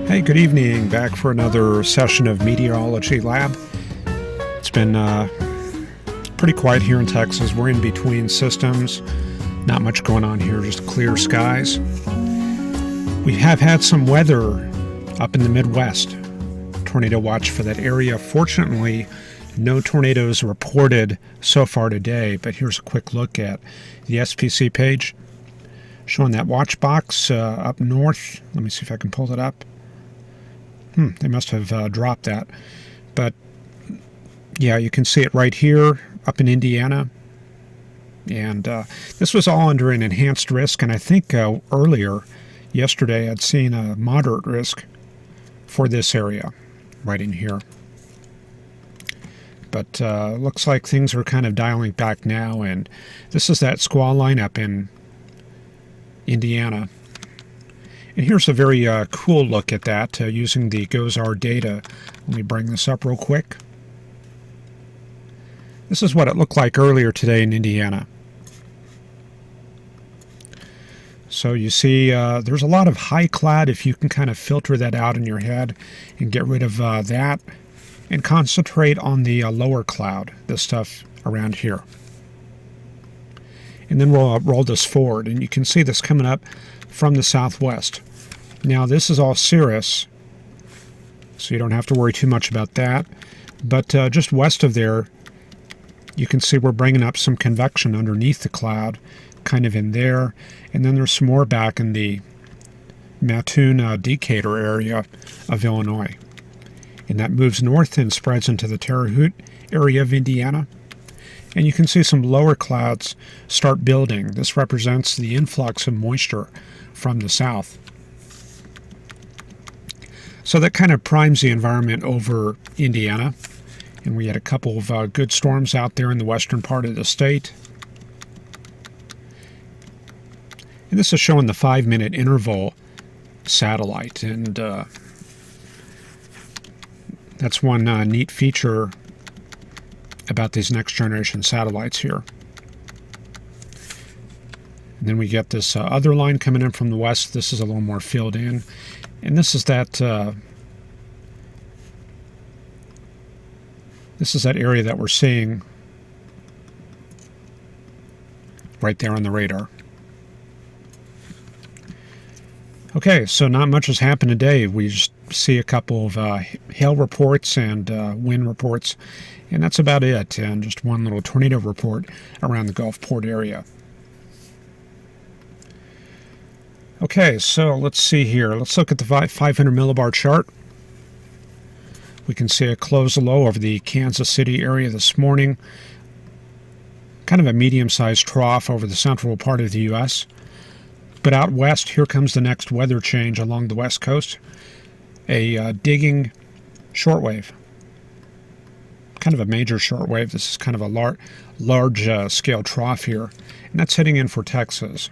Hey, good evening. Back for another session of Meteorology Lab. It's been pretty quiet here in Texas. We're in between systems. Not much going on here, just clear skies. We have had some weather up in the Midwest. Tornado watch for that area. Fortunately, no tornadoes reported so far today, but here's a quick look at the SPC page showing that watch box up north. Let me see if I can pull it up. They must have dropped that. But yeah, you can see it right here up in Indiana. And this was all under an enhanced risk. And I think earlier, yesterday, I'd seen a moderate risk for this area right in here. But looks like things are kind of dialing back now. And this is that squall line up in Indiana. And here's a very cool look at that using the GOES-R data. Let me bring this up real quick. This is what it looked like earlier today in Indiana. So you see there's a lot of high cloud. If you can kind of filter that out in your head and get rid of that and concentrate on the lower cloud, this stuff around here. And then we'll roll this forward, and you can see this coming up from the southwest. Now this is all cirrus, so you don't have to worry too much about that. But just west of there, you can see we're bringing up some convection underneath the cloud, kind of in there. And then there's some more back in the Mattoon Decatur area of Illinois. And that moves north and spreads into the Terre Haute area of Indiana. And you can see some lower clouds start building. This represents the influx of moisture from the south. So that kind of primes the environment over Indiana. And we had a couple of good storms out there in the western part of the state. And this is showing the 5-minute interval satellite. And that's one neat feature about these next generation satellites here. And then we get this other line coming in from the west. This is a little more filled in. And this is that area that we're seeing right there on the radar. Okay, so not much has happened today. We just see a couple of hail reports and wind reports, and that's about it. And just one little tornado report around the Gulfport area. Okay, so let's see here. Let's look at the 500 millibar chart. We can see a close low over the Kansas City area this morning. Kind of a medium-sized trough over the central part of the U.S. But out west, here comes the next weather change along the west coast. A digging shortwave. Kind of a major shortwave. This is kind of a large scale trough here. And that's heading in for Texas.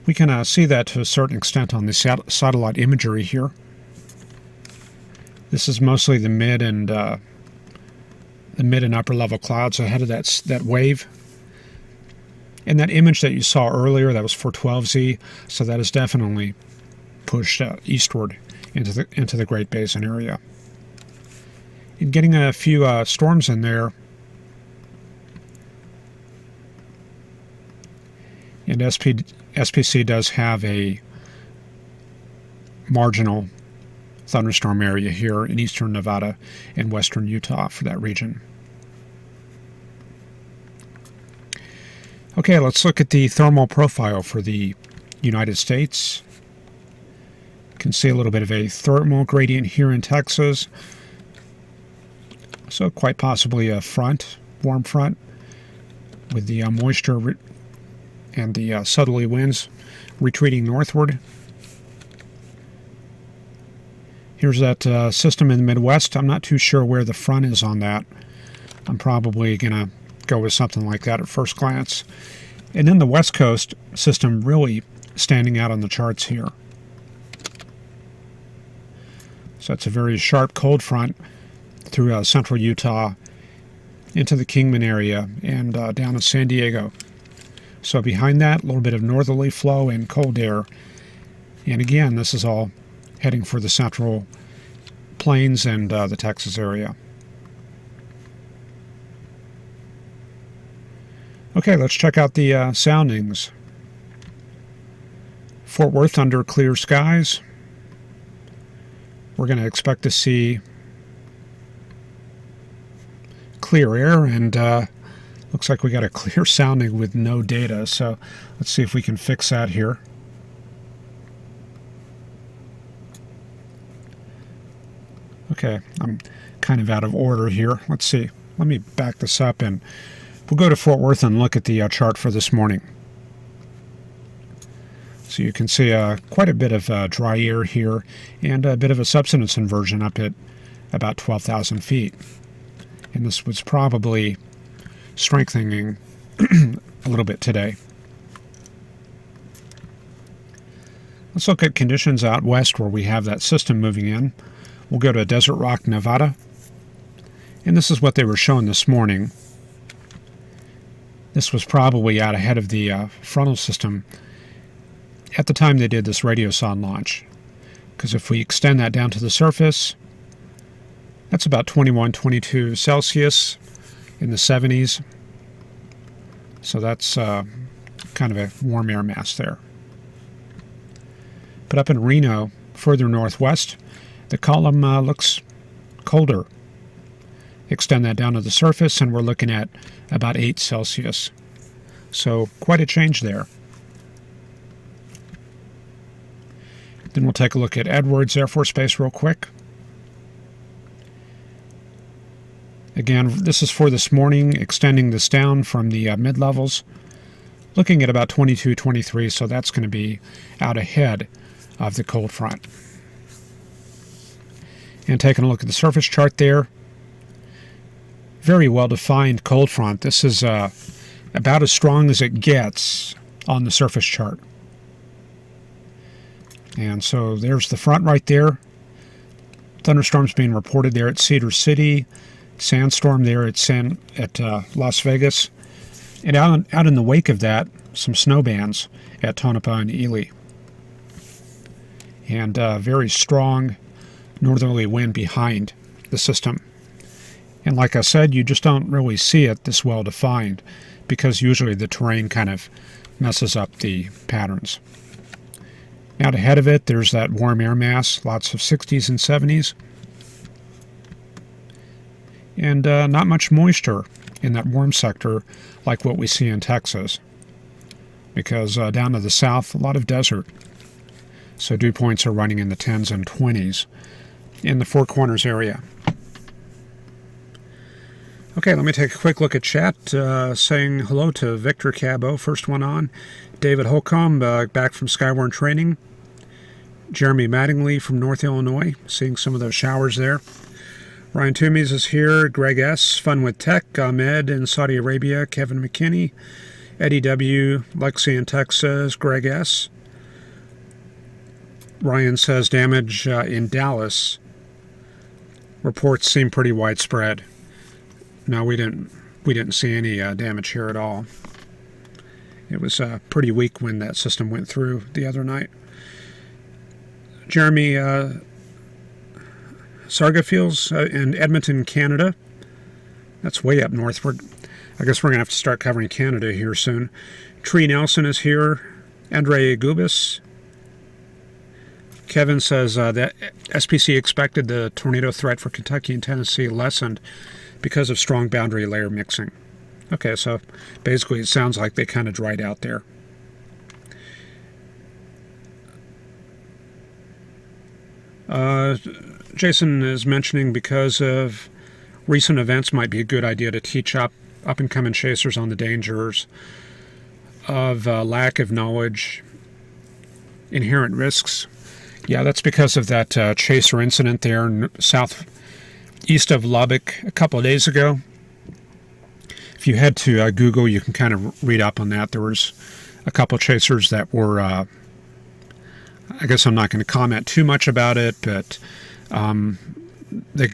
We can see that to a certain extent on the satellite imagery here. This is mostly the mid and upper level clouds ahead of that wave. And that image that you saw earlier, that was 412Z, so that is definitely pushed eastward into the Great Basin area. And getting a few storms in there. And SPC does have a marginal thunderstorm area here in eastern Nevada and western Utah for that region. Okay, let's look at the thermal profile for the United States. You can see a little bit of a thermal gradient here in Texas. So quite possibly a warm front, with the moisture and the southerly winds retreating northward. Here's that system in the Midwest. I'm not too sure where the front is on that. I'm probably going to go with something like that at first glance. And then the West Coast system really standing out on the charts here. So it's a very sharp cold front through central Utah into the Kingman area and down to San Diego. So behind that, a little bit of northerly flow and cold air. And again, this is all heading for the Central Plains and the Texas area. Okay, let's check out the soundings. Fort Worth under clear skies. We're going to expect to see clear air, and looks like we got a clear sounding with no data, so let's see if we can fix that here. Okay, I'm kind of out of order here. Let's see. Let me back this up, and we'll go to Fort Worth and look at the chart for this morning. So you can see quite a bit of dry air here, and a bit of a subsidence inversion up at about 12,000 feet. And this was probably strengthening a little bit today. Let's look at conditions out west where we have that system moving in. We'll go to Desert Rock, Nevada. And this is what they were showing this morning. This was probably out ahead of the frontal system at the time they did this radiosonde launch. Because if we extend that down to the surface, that's about 21, 22 Celsius in the 70s. So that's kind of a warm air mass there. But up in Reno, further northwest, the column looks colder. Extend that down to the surface, and we're looking at about 8 Celsius. So quite a change there. Then we'll take a look at Edwards Air Force Base real quick. Again, this is for this morning, extending this down from the mid-levels, looking at about 22, 23, so that's going to be out ahead of the cold front. And taking a look at the surface chart there, very well-defined cold front. This is about as strong as it gets on the surface chart. And so there's the front right there. Thunderstorms being reported there at Cedar City. Sandstorm there at Las Vegas. And out in the wake of that, some snow bands at Tonopah and Ely. And very strong northerly wind behind the system. And like I said, you just don't really see it this well defined because usually the terrain kind of messes up the patterns. Out ahead of it, there's that warm air mass, lots of 60s and 70s. And not much moisture in that warm sector like what we see in Texas. Because down to the south, a lot of desert. So dew points are running in the 10s and 20s in the Four Corners area. Okay, let me take a quick look at chat, saying hello to Victor Cabo, first one on. David Holcomb, back from Skywarn Training. Jeremy Mattingly from North Illinois, seeing some of those showers there. Ryan Toomey's is here. Greg S., Fun with Tech. Ahmed in Saudi Arabia. Kevin McKinney. Eddie W., Lexi in Texas. Greg S. Ryan says damage in Dallas. Reports seem pretty widespread. No, we didn't see any damage here at all. It was pretty weak when that system went through the other night. Jeremy Sargafield's in Edmonton, Canada. That's way up north. I guess we're going to have to start covering Canada here soon. Tree Nelson is here. Andre Gubis. Kevin says that SPC expected the tornado threat for Kentucky and Tennessee lessened because of strong boundary layer mixing. Okay, so basically it sounds like they kind of dried out there. Jason is mentioning because of recent events might be a good idea to teach up-and-coming chasers on the dangers of lack of knowledge, inherent risks. Yeah, that's because of that chaser incident there southeast of Lubbock a couple of days ago. If you head to Google, you can kind of read up on that. There was a couple chasers that were, I guess I'm not going to comment too much about it, but they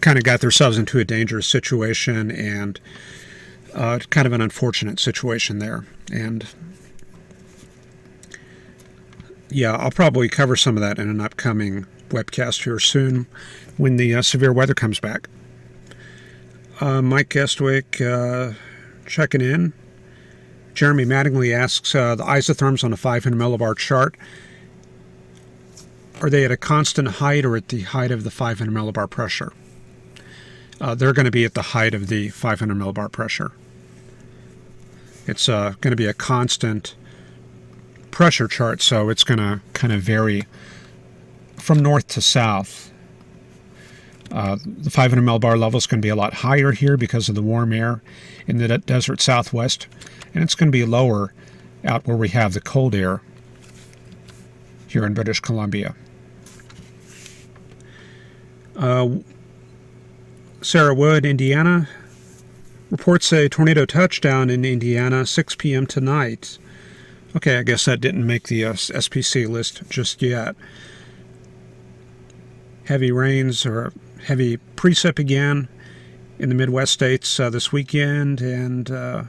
kind of got themselves into a dangerous situation and kind of an unfortunate situation there. And Yeah, I'll probably cover some of that in an upcoming webcast here soon when the severe weather comes back. Mike Guestwick checking in. Jeremy Mattingly asks, the isotherms on a 500 millibar chart, are they at a constant height or at the height of the 500 millibar pressure? They're going to be at the height of the 500 millibar pressure. It's going to be a constant pressure chart, so it's going to kind of vary from north to south. The 500 millibar level is going to be a lot higher here because of the warm air in the desert southwest, and it's going to be lower out where we have the cold air here in British Columbia. Sarah Wood, Indiana, reports a tornado touchdown in Indiana, 6 p.m. tonight. Okay, I guess that didn't make the SPC list just yet. Heavy rains or heavy precip again in the Midwest states this weekend, and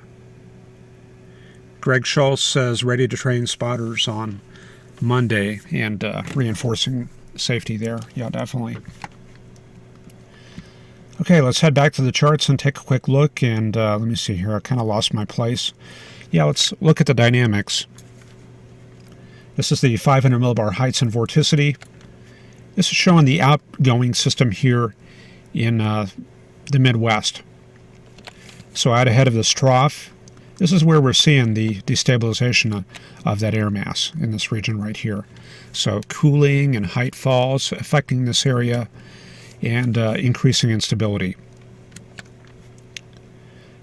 Greg Schultz says ready to train spotters on Monday and reinforcing safety there. Yeah, definitely. Okay, let's head back to the charts and take a quick look, and let me see here. I kind of lost my place. Yeah, let's look at the dynamics. This is the 500 millibar heights and vorticity. This is showing the outgoing system here in the Midwest. So out ahead of this trough, this is where we're seeing the destabilization of that air mass in this region right here. So cooling and height falls affecting this area and increasing instability.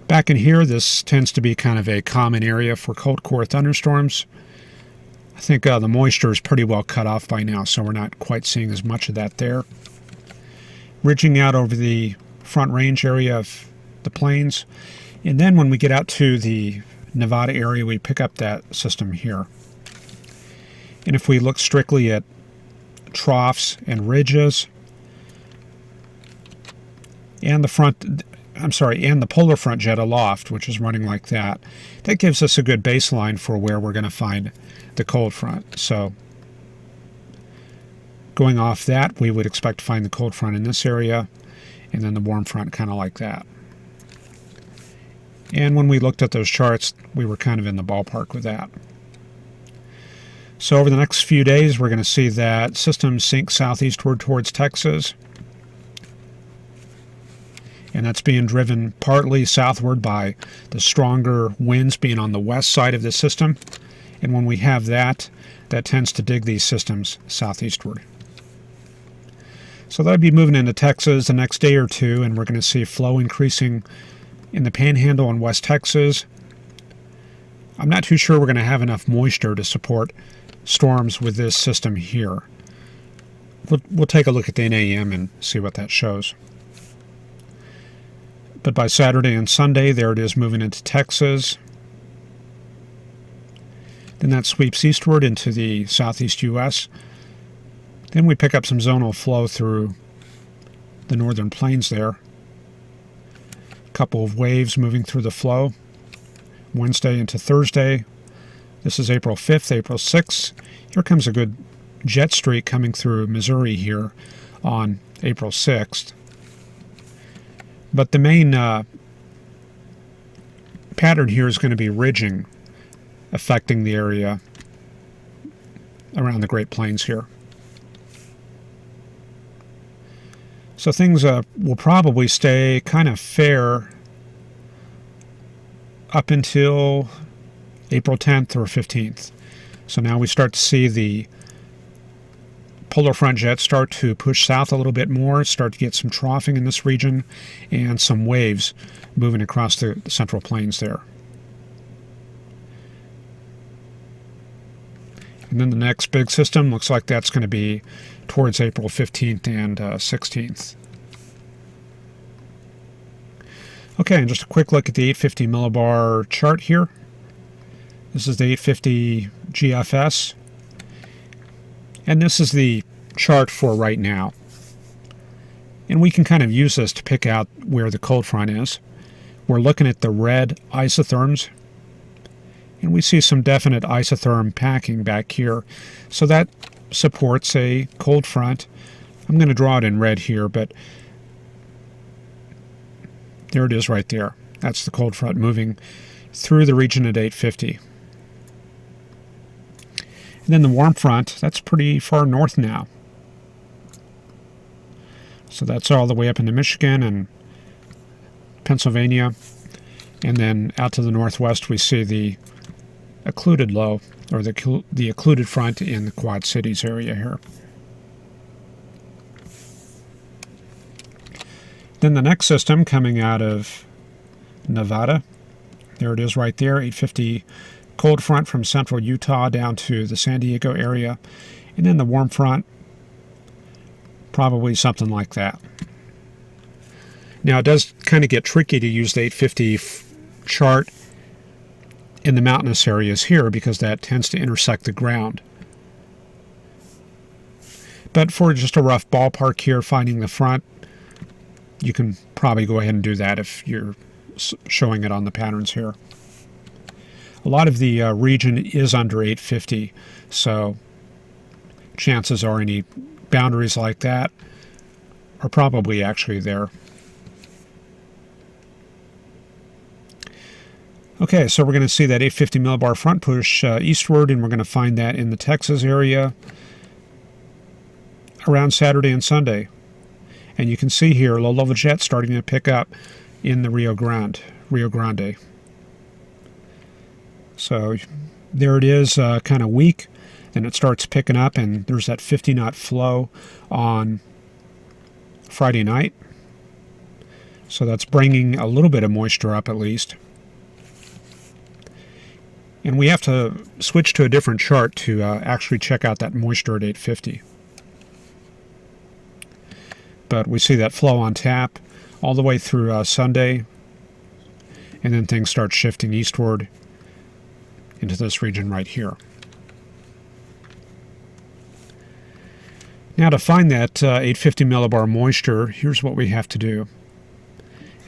Back in here, this tends to be kind of a common area for cold core thunderstorms. I think the moisture is pretty well cut off by now, so we're not quite seeing as much of that there. Ridging out over the front range area of the plains, and then when we get out to the Nevada area, we pick up that system here. And if we look strictly at troughs and ridges, and the polar front jet aloft, which is running like that, that gives us a good baseline for where we're going to find the cold front. So going off that, we would expect to find the cold front in this area, and then the warm front kind of like that. And when we looked at those charts, we were kind of in the ballpark with that. So over the next few days, we're going to see that system sink southeastward towards Texas. And that's being driven partly southward by the stronger winds being on the west side of the system. And when we have that, that tends to dig these systems southeastward. So that'll be moving into Texas the next day or two, and we're going to see flow increasing in the Panhandle in West Texas. I'm not too sure we're going to have enough moisture to support storms with this system here. We'll take a look at the NAM and see what that shows. But by Saturday and Sunday, there it is moving into Texas. Then that sweeps eastward into the southeast U.S. Then we pick up some zonal flow through the northern plains there. A couple of waves moving through the flow. Wednesday into Thursday. This is April 5th, April 6th. Here comes a good jet streak coming through Missouri here on April 6th. But the main pattern here is going to be ridging, affecting the area around the Great Plains here. So things will probably stay kind of fair up until April 10th or 15th. So now we start to see the polar front jets start to push south a little bit more, start to get some troughing in this region, and some waves moving across the central plains there. And then the next big system looks like that's going to be towards April 15th and 16th. Okay, and just a quick look at the 850 millibar chart here. This is the 850 GFS. And this is the chart for right now. And we can kind of use this to pick out where the cold front is. We're looking at the red isotherms. And we see some definite isotherm packing back here. So that supports a cold front. I'm going to draw it in red here, but there it is right there. That's the cold front moving through the region at 850. And then the warm front, that's pretty far north now. So that's all the way up into Michigan and Pennsylvania. And then out to the northwest, we see the occluded low, or the occluded front in the Quad Cities area here. Then the next system coming out of Nevada, there it is right there, 850 cold front from central Utah down to the San Diego area. And then the warm front, probably something like that. Now it does kind of get tricky to use the 850 chart in the mountainous areas here because that tends to intersect the ground. But for just a rough ballpark here, finding the front, you can probably go ahead and do that if you're showing it on the patterns here. A lot of the region is under 850, so chances are any boundaries like that are probably actually there. Okay, so we're going to see that 850 millibar front push eastward, and we're going to find that in the Texas area around Saturday and Sunday. And you can see here low-level jet starting to pick up in the Rio Grande. So there it is, kind of weak. Then it starts picking up, and there's that 50-knot flow on Friday night. So that's bringing a little bit of moisture up at least. And we have to switch to a different chart to actually check out that moisture at 850. But we see that flow on tap all the way through Sunday, and then things start shifting eastward into this region right here. Now to find that 850 millibar moisture, here's what we have to do.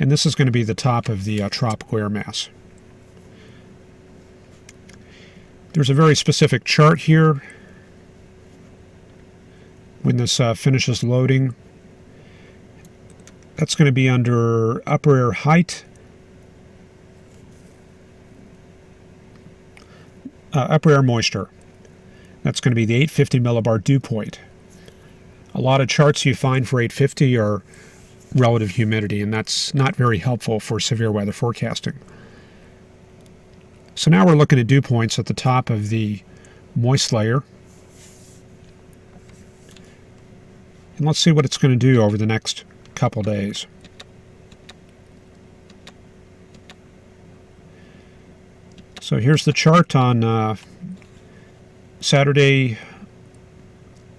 And this is going to be the top of the tropical air mass. There's a very specific chart here. When this finishes loading, that's going to be under upper air height, upper air moisture. That's going to be the 850 millibar dew point. A lot of charts you find for 850 are relative humidity, and that's not very helpful for severe weather forecasting. So now we're looking at dew points at the top of the moist layer. And let's see what it's going to do over the next couple days. So here's the chart on Saturday,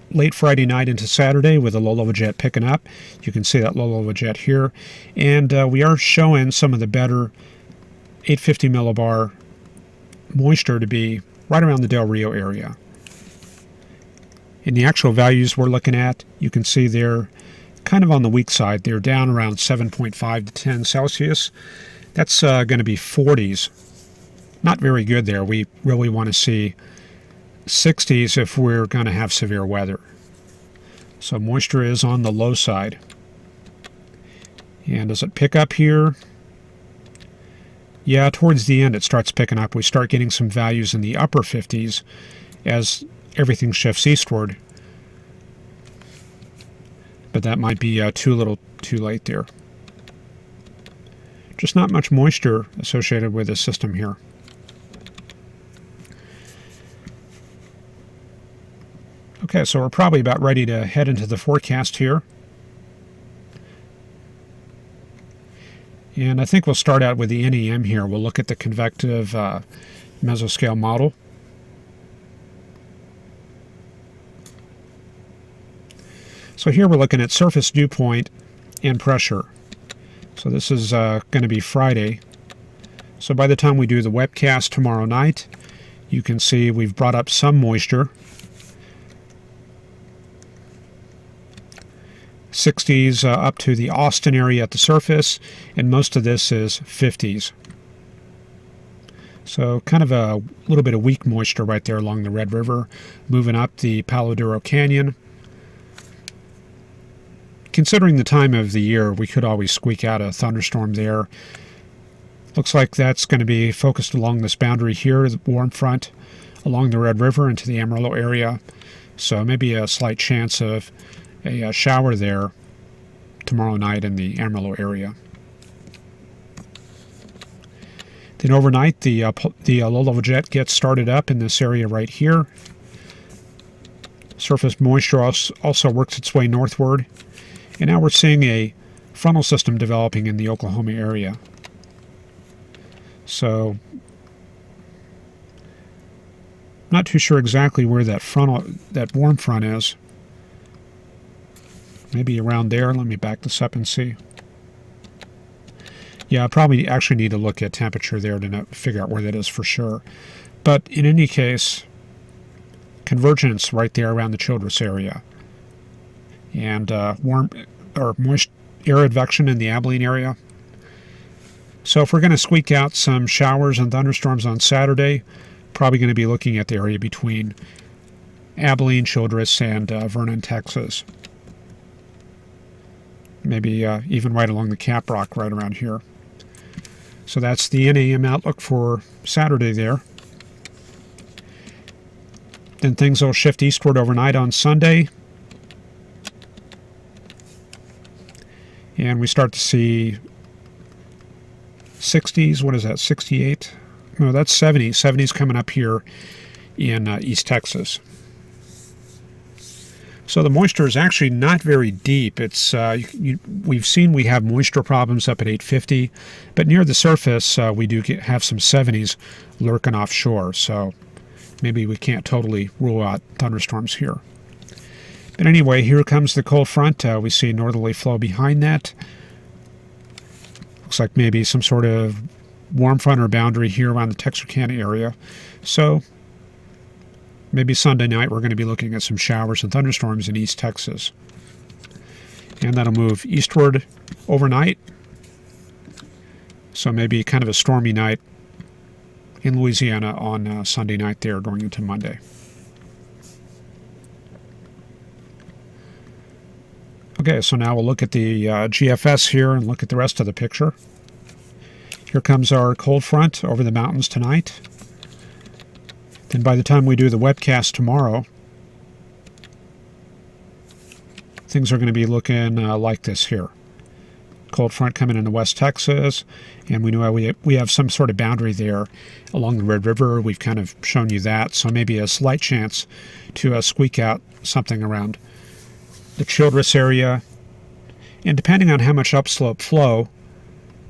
late Friday night into Saturday with a low-level jet picking up. You can see that low-level jet here. And we are showing some of the better 850 millibar moisture to be right around the Del Rio area. In the actual values we're looking at, you can see they're kind of on the weak side. They're down around 7.5 to 10 Celsius. That's going to be 40s. Not very good there. We really want to see 60s if we're going to have severe weather. So moisture is on the low side. And does it pick up here? Yeah, towards the end it starts picking up. We start getting some values in the upper 50s as everything shifts eastward. But that might be too little too late there. Just not much moisture associated with this system here. Okay, so we're probably about ready to head into the forecast here. And I think we'll start out with the NEM here. We'll look at the convective mesoscale model. So here we're looking at surface dew point and pressure. So this is going to be Friday. So by the time we do the webcast tomorrow night, you can see we've brought up some moisture. 60s up to the Austin area at the surface, and most of this is 50s. So kind of a little bit of weak moisture right there along the Red River, moving up the Palo Duro Canyon. Considering the time of the year, we could always squeak out a thunderstorm there. Looks like that's going to be focused along this boundary here, the warm front, along the Red River into the Amarillo area. So maybe a slight chance of a shower there tomorrow night in the Amarillo area. Then overnight, the low-level jet gets started up in this area right here. Surface moisture also works its way northward. And now we're seeing a frontal system developing in the Oklahoma area. So, not too sure exactly where that warm front is. Maybe around there. Let me back this up and see. Yeah, I probably actually need to look at temperature there to figure out where that is for sure. But in any case, convergence right there around the Childress area. And moist air advection in the Abilene area. So if we're going to squeak out some showers and thunderstorms on Saturday, probably going to be looking at the area between Abilene, Childress, and Vernon, Texas. Maybe even right along the Cap Rock right around here. So that's the NAM outlook for Saturday there. Then things will shift eastward overnight on Sunday. And we start to see 60s. What is that, 68? No, that's 70s. 70s coming up here in East Texas. So the moisture is actually not very deep. It's we've seen we have moisture problems up at 850, but near the surface we do have some 70s lurking offshore. So maybe we can't totally rule out thunderstorms here. But anyway, here comes the cold front. We see northerly flow behind that. Looks like maybe some sort of warm front or boundary here around the Texarkana area. So maybe Sunday night we're going to be looking at some showers and thunderstorms in East Texas. And that'll move eastward overnight. So maybe kind of a stormy night in Louisiana on Sunday night there going into Monday. Okay, so now we'll look at the GFS here and look at the rest of the picture. Here comes our cold front over the mountains tonight. Then by the time we do the webcast tomorrow, things are going to be looking like this here. Cold front coming into West Texas, and we know we have some sort of boundary there along the Red River. We've kind of shown you that, so maybe a slight chance to squeak out something around the Childress area, and depending on how much upslope flow,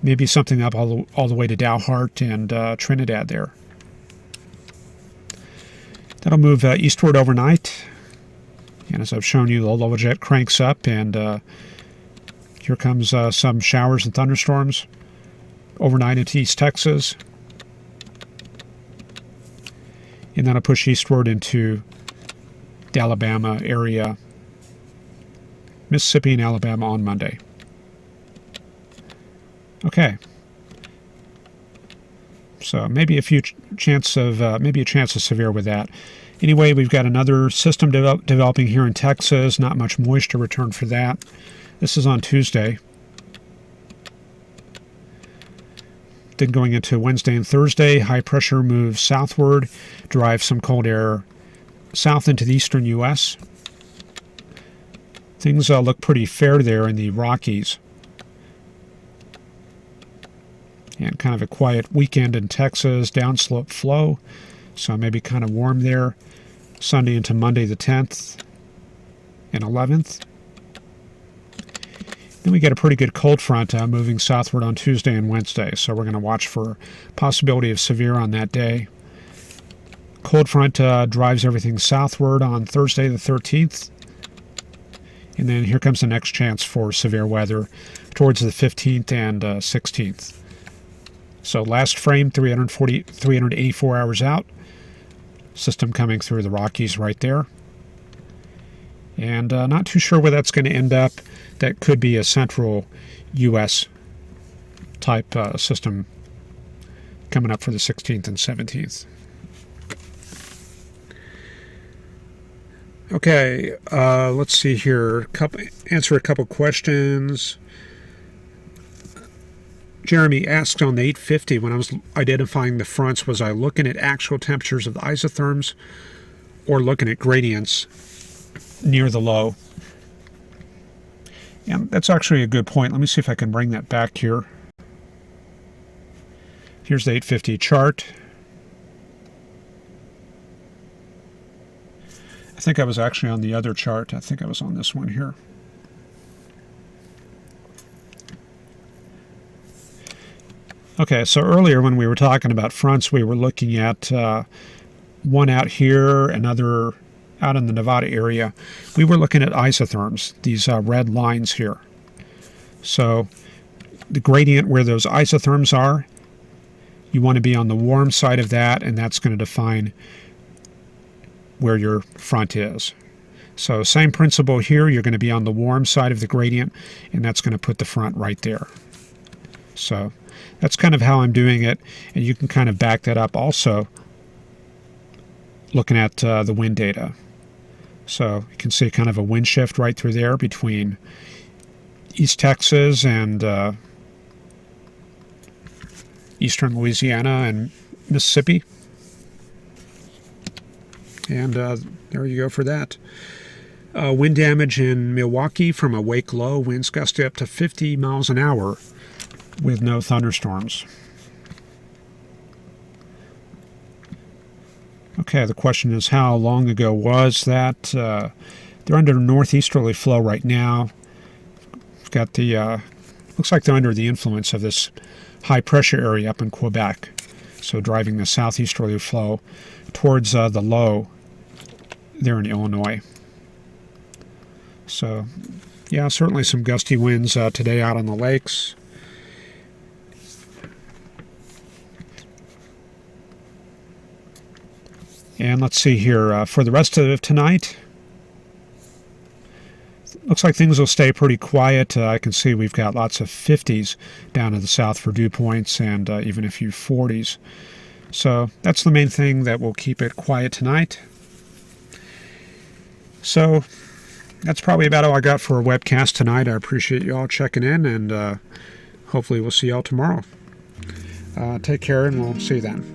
maybe something up all the way to Dalhart and Trinidad there. That'll move eastward overnight, and as I've shown you, the low-level jet cranks up, and here comes some showers and thunderstorms overnight into East Texas, and that'll push eastward into the Alabama area, Mississippi and Alabama on Monday. Okay. So maybe a chance of severe with that. Anyway, we've got another system developing here in Texas. Not much moisture return for that. This is on Tuesday. Then going into Wednesday and Thursday, high pressure moves southward, drives some cold air south into the eastern U.S. Things look pretty fair there in the Rockies. And kind of a quiet weekend in Texas, downslope flow. So maybe kind of warm there. Sunday into Monday the 10th and 11th. Then we get a pretty good cold front moving southward on Tuesday and Wednesday. So we're going to watch for possibility of severe on that day. Cold front drives everything southward on Thursday the 13th. And then here comes the next chance for severe weather towards the 15th and 16th. So last frame, 384 hours out. System coming through the Rockies right there. And not too sure where that's going to end up. That could be a central U.S. type system coming up for the 16th and 17th. Okay, let's see here. Answer a couple questions. Jeremy asked on the 850, when I was identifying the fronts, was I looking at actual temperatures of the isotherms or looking at gradients near the low? Yeah, that's actually a good point. Let me see if I can bring that back here. Here's the 850 chart. I think I was actually on the other chart. I think I was on this one here. Okay, so earlier when we were talking about fronts, we were looking at one out here, another out in the Nevada area. We were looking at isotherms, these red lines here. So the gradient where those isotherms are, you want to be on the warm side of that, and that's going to define where your front is. So same principle here, you're going to be on the warm side of the gradient, and that's going to put the front right there. So that's kind of how I'm doing it, and you can kind of back that up also looking at the wind data. So you can see kind of a wind shift right through there between East Texas and eastern Louisiana and Mississippi. And there you go for that. Wind damage in Milwaukee from a wake low, winds gusting up to 50 miles an hour with no thunderstorms. Okay, the question is how long ago was that? They're under northeasterly flow right now. We've got the, looks like they're under the influence of this high pressure area up in Quebec. So driving the southeasterly flow towards the low there in Illinois. So, yeah, certainly some gusty winds today out on the lakes. And let's see here, for the rest of tonight, looks like things will stay pretty quiet. I can see we've got lots of 50s down to the south for dew points and even a few 40s. So that's the main thing that will keep it quiet tonight. So that's probably about all I got for a webcast tonight. I appreciate you all checking in, and hopefully we'll see you all tomorrow. Take care, and we'll see you then.